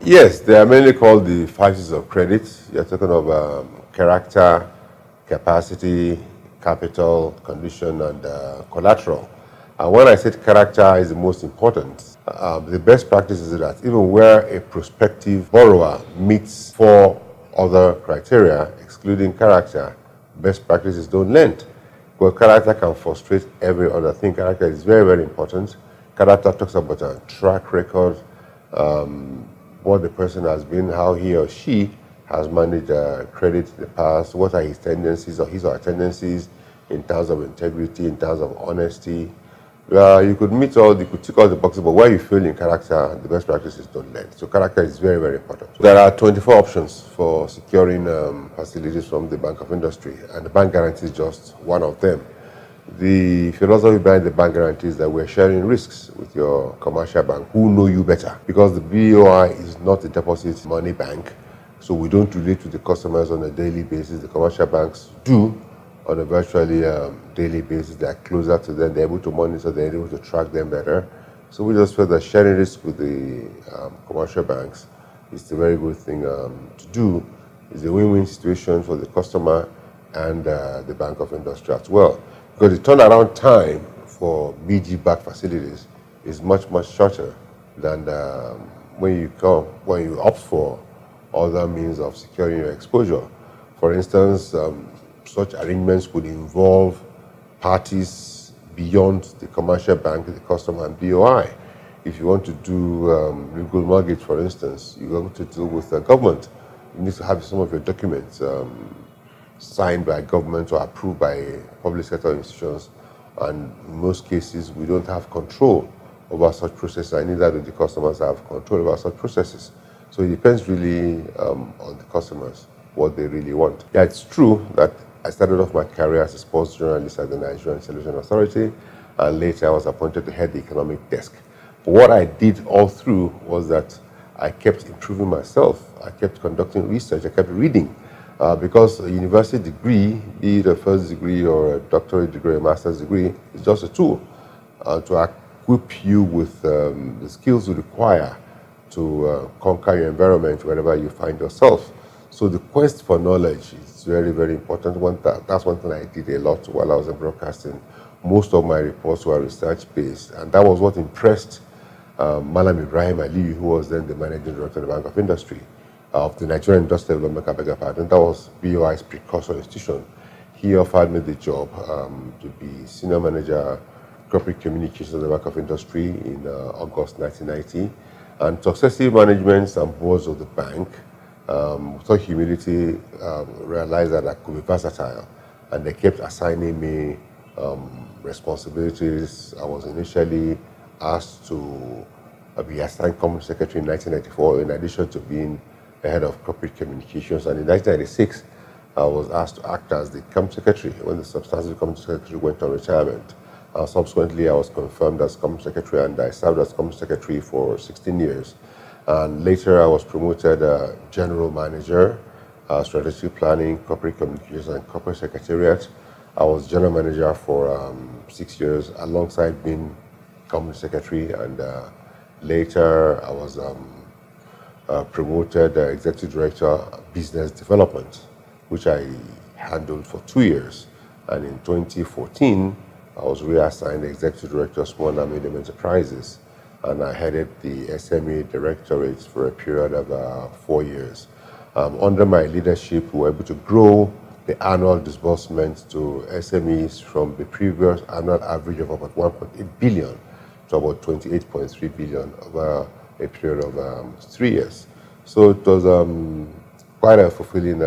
Yes, they are mainly called the five C's of credit. You're talking of character, capacity, capital, condition, and collateral. And when I said character is the most important, the best practice is that even where a prospective borrower meets four other criteria, excluding character, best practices don't lend. Because character can frustrate every other thing. Character is very, very important. Character talks about a track record, what the person has been, how he or she has managed credit in the past, what are his tendencies or his or her tendencies in terms of integrity, in terms of honesty. You could tick all the boxes, but where you fail in character, the best practices don't lend. So character is very, very important. There are 24 options for securing facilities from the Bank of Industry, and the bank guarantee is just one of them. The philosophy behind the bank guarantee is that we're sharing risks with your commercial bank who know you better, because the BOI is not a deposit money bank, so we don't relate to the customers on a daily basis. The commercial banks do on a virtually daily basis. They're closer to them, they're able to monitor, they're able to track them better. So we just feel that sharing risk with the commercial banks is a very good thing to do. It's a win-win situation for the customer and the Bank of Industry as well. Because the turnaround time for BG-backed facilities is much, much shorter than when you opt for other means of securing your exposure. For instance, such arrangements could involve parties beyond the commercial bank, the customer, and BOI. If you want to do legal mortgage, for instance, you're going to deal with the government. You need to have some of your documents signed by government or approved by public sector institutions. And in most cases, we don't have control over such processes, and neither do the customers have control over such processes. So it depends really on the customers, what they really want. Yeah, it's true that I started off my career as a sports journalist at the Nigerian Television Authority, and later I was appointed to head the economic desk. But what I did all through was that I kept improving myself. I kept conducting research. I kept reading. Because a university degree, be it a first degree or a doctorate degree, a master's degree, is just a tool to equip you with the skills you require to conquer your environment wherever you find yourself. So the quest for knowledge is very, very important. That's one thing I did a lot while I was in broadcasting. Most of my reports were research-based, and that was what impressed Malam Ibrahim Ali, who was then the managing director of the Bank of Industry, of the Nigerian Industrial Development, I beg your pardon. That was BOI's precursor institution. He offered me the job to be senior manager corporate communications at the Bank of Industry in August 1990. And successive managements and boards of the bank, with humility, realized that I could be versatile, and they kept assigning me responsibilities. I was initially asked to be assigned company secretary in 1994, in addition to being the head of corporate communications. And in 1996, I was asked to act as the company secretary when the substantive company secretary went on retirement. Subsequently, I was confirmed as company secretary, and I served as company secretary for 16 years. And later, I was promoted general manager, strategic planning, corporate communications, and corporate secretariat. I was general manager for 6 years, alongside being company secretary, and later I was promoted executive director business development, which I handled for 2 years. And in 2014, I was reassigned executive director of small and medium enterprises, and I headed the SME directorate for a period of 4 years. Under my leadership, we were able to grow the annual disbursement to SMEs from the previous annual average of about 1.8 billion to about 28.3 billion over a period of 3 years. So it was quite a fulfilling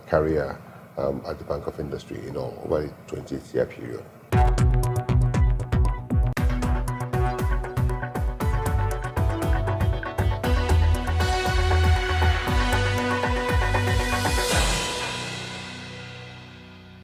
career at the Bank of Industry, over a 20-year period.